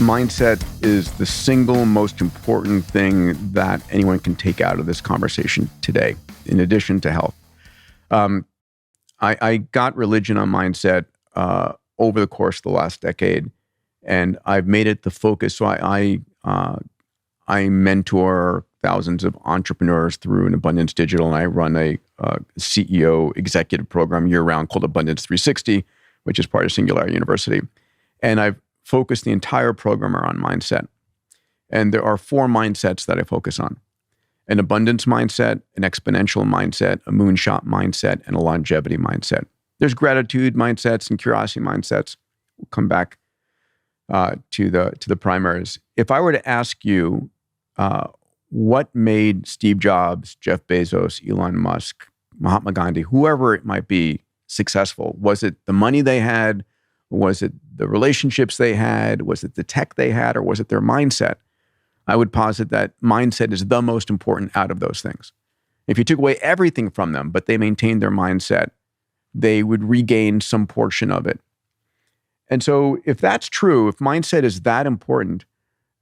mindset is the single most important thing that anyone can take out of this conversation today, in addition to health. I got religion on mindset over the course of the last decade, and I've made it the focus. So I mentor thousands of entrepreneurs through an Abundance Digital, and I run a CEO executive program year-round called Abundance 360, which is part of Singularity University. And I've focused the entire program around mindset. And there are 4 mindsets that I focus on: an abundance mindset, an exponential mindset, a moonshot mindset, and a longevity mindset. There's gratitude mindsets and curiosity mindsets. We'll come back to the primaries. If I were to ask you what made Steve Jobs, Jeff Bezos, Elon Musk, Mahatma Gandhi, whoever it might be, successful, was it the money they had? Was it the relationships they had? Was it the tech they had? Or was it their mindset? I would posit that mindset is the most important out of those things. If you took away everything from them, but they maintained their mindset, they would regain some portion of it. And so if that's true, if mindset is that important,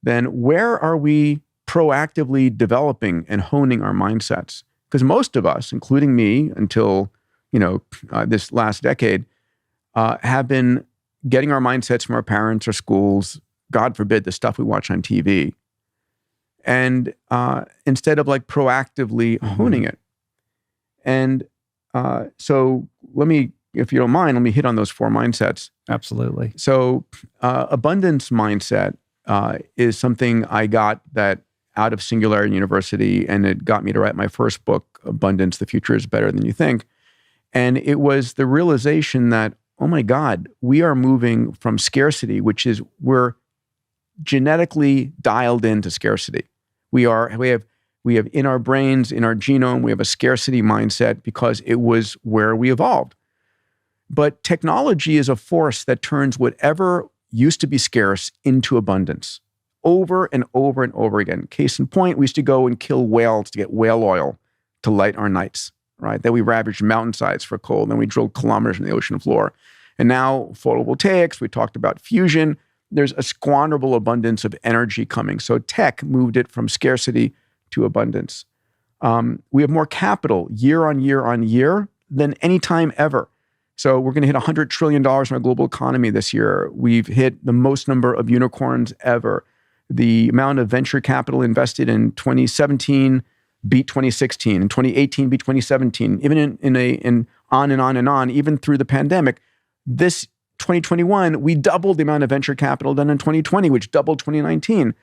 then where are we proactively developing and honing our mindsets? Because most of us, including me until this last decade, have been getting our mindsets from our parents or schools, God forbid, the stuff we watch on TV, and instead of proactively honing it. And so let me, if you don't mind, let me hit on those 4 mindsets. Absolutely. So abundance mindset is something I got that out of Singularity University, and it got me to write my first book, Abundance, The Future is Better Than You Think. And it was the realization that, oh my God, we are moving from scarcity, which is we're genetically dialed into scarcity. We have in our brains, in our genome, we have a scarcity mindset because it was where we evolved. But technology is a force that turns whatever used to be scarce into abundance over and over and over again. Case in point, we used to go and kill whales to get whale oil to light our nights, right? Then we ravaged mountainsides for coal. Then we drilled kilometers in the ocean floor. And now photovoltaics, we talked about fusion. There's a squanderable abundance of energy coming. So tech moved it from scarcity to abundance. We have more capital year on year on year than any time ever. So we're going to hit $100 trillion in our global economy this year. We've hit the most number of unicorns ever. The amount of venture capital invested in 2017 beat 2016, and 2018 beat 2017, even in on and on and on, even through the pandemic. This 2021, we doubled the amount of venture capital done in 2020, which doubled 2019.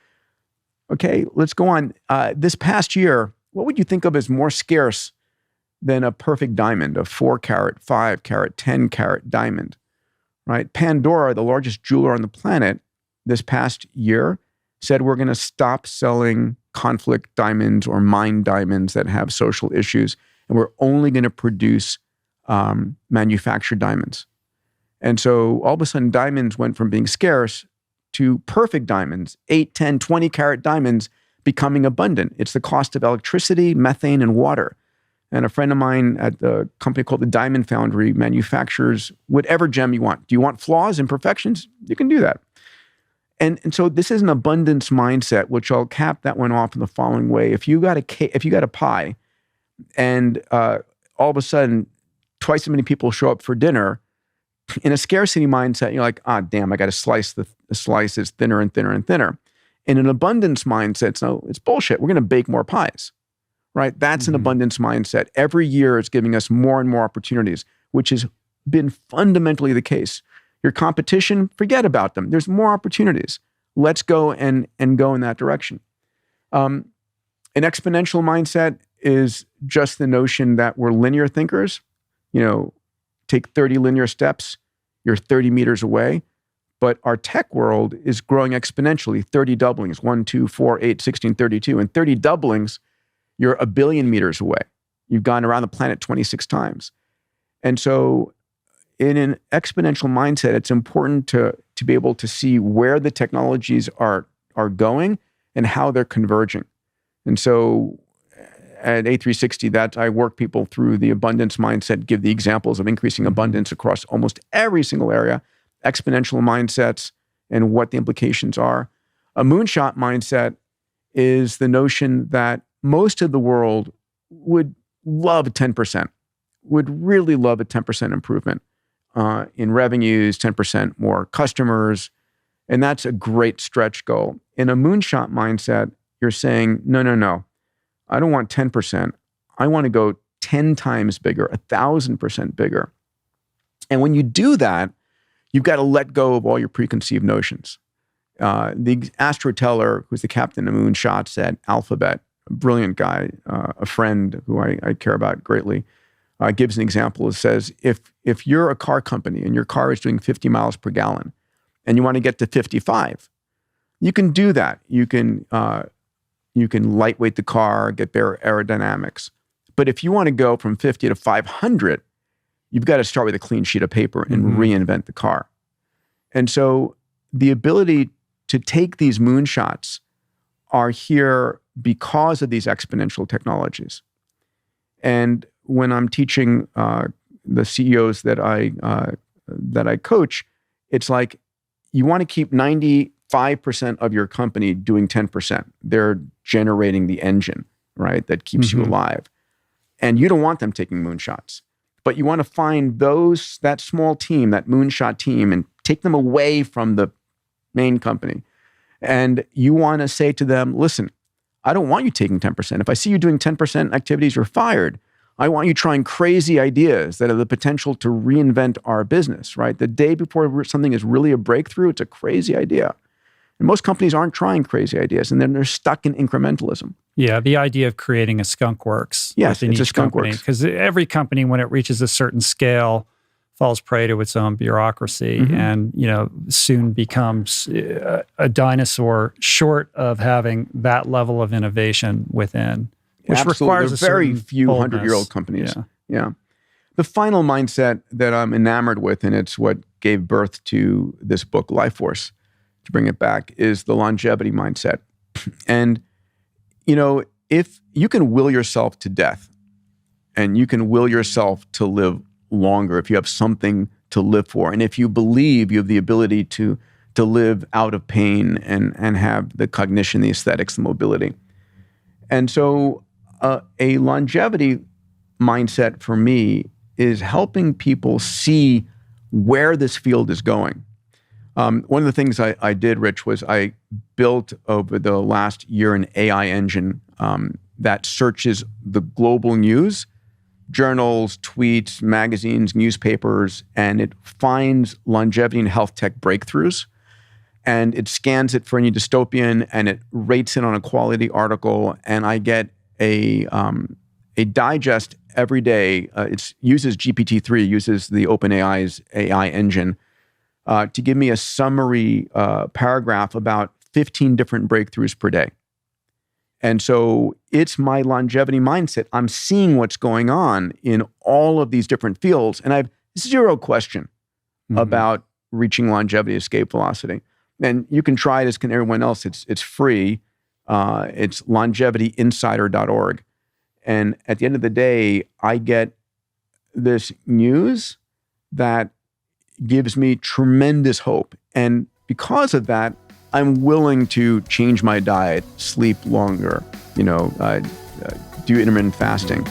Okay, let's go on. This past year, what would you think of as more scarce than a perfect diamond, a 4-carat, 5-carat, 10-carat diamond, right? Pandora, the largest jeweler on the planet, this past year said we're going to stop selling conflict diamonds or mine diamonds that have social issues, and we're only going to produce manufactured diamonds. And so all of a sudden, diamonds went from being scarce to perfect diamonds, 8, 10, 20-carat diamonds becoming abundant. It's the cost of electricity, methane, and water. And a friend of mine at the company called the Diamond Foundry manufactures whatever gem you want. Do you want flaws, imperfections? You can do that. And so this is an abundance mindset, which I'll cap that one off in the following way. If you got a pie, and all of a sudden twice as many people show up for dinner, in a scarcity mindset, you're like, damn, I got to slice the slice is thinner and thinner and thinner. In an abundance mindset, no, it's bullshit. We're going to bake more pies, right? That's an abundance mindset. Every year it's giving us more and more opportunities, which has been fundamentally the case. Your competition, forget about them. There's more opportunities. Let's go and go in that direction. An exponential mindset is just the notion that we're linear thinkers. Take 30 linear steps, you're 30 meters away. But our tech world is growing exponentially, 30 doublings, 1, 2, 4, 8, 16, 32. And 30 doublings, you're 1 billion meters away. You've gone around the planet 26 times. And so in an exponential mindset, it's important to be able to see where the technologies are going and how they're converging. And so at A360, that I work people through the abundance mindset, give the examples of increasing abundance across almost every single area, exponential mindsets, and what the implications are. A moonshot mindset is the notion that most of the world would love 10%, would really love a 10% improvement in revenues, 10% more customers, and that's a great stretch goal. In a moonshot mindset, you're saying, no, I don't want 10%. I want to go 10 times bigger, 1,000% bigger. And when you do that, you've got to let go of all your preconceived notions. The astroteller, who's the captain of moonshots at Alphabet, a brilliant guy, a friend who I care about greatly, gives an example. It says, if you're a car company and your car is doing 50 miles per gallon and you want to get to 55, you can do that. You can lightweight the car, get better aerodynamics. But if you want to go from 50 to 500, you've got to start with a clean sheet of paper and reinvent the car. And so the ability to take these moonshots are here because of these exponential technologies. And when I'm teaching the CEOs that I coach, it's like you want to keep 95% of your company doing 10%. They're generating the engine, right, that keeps you alive. And you don't want them taking moonshots. But you want to find that small team, that moonshot team, and take them away from the main company. And you want to say to them, listen, I don't want you taking 10%. If I see you doing 10% activities, you're fired. I want you trying crazy ideas that have the potential to reinvent our business, right? The day before something is really a breakthrough, it's a crazy idea. And most companies aren't trying crazy ideas, and then they're stuck in incrementalism. Yeah, the idea of creating a skunk works. Yes, it's a skunk works. Because every company, when it reaches a certain scale, falls prey to its own bureaucracy and, soon becomes a dinosaur short of having that level of innovation within, which requires very few 100-year-old companies. Yeah. The final mindset that I'm enamored with, and it's what gave birth to this book, Life Force, to bring it back, is the longevity mindset. And, if you can will yourself to death and you can will yourself to live longer, if you have something to live for, and if you believe you have the ability to live out of pain and have the cognition, the aesthetics, the mobility. And so a longevity mindset for me is helping people see where this field is going. One of the things I did, Rich, was I built over the last year an AI engine that searches the global news, journals, tweets, magazines, newspapers, and it finds longevity and health tech breakthroughs. And it scans it for any dystopian, and it rates it on a quality article. And I get a digest every day. It uses GPT-3, uses the OpenAI's AI engine to give me a summary paragraph about 15 different breakthroughs per day. And so it's my longevity mindset. I'm seeing what's going on in all of these different fields, and I have zero question about reaching longevity escape velocity. And you can try it, as can everyone else. It's free. It's longevityinsider.org. And at the end of the day, I get this news that gives me tremendous hope. And because of that, I'm willing to change my diet, sleep longer, do intermittent fasting.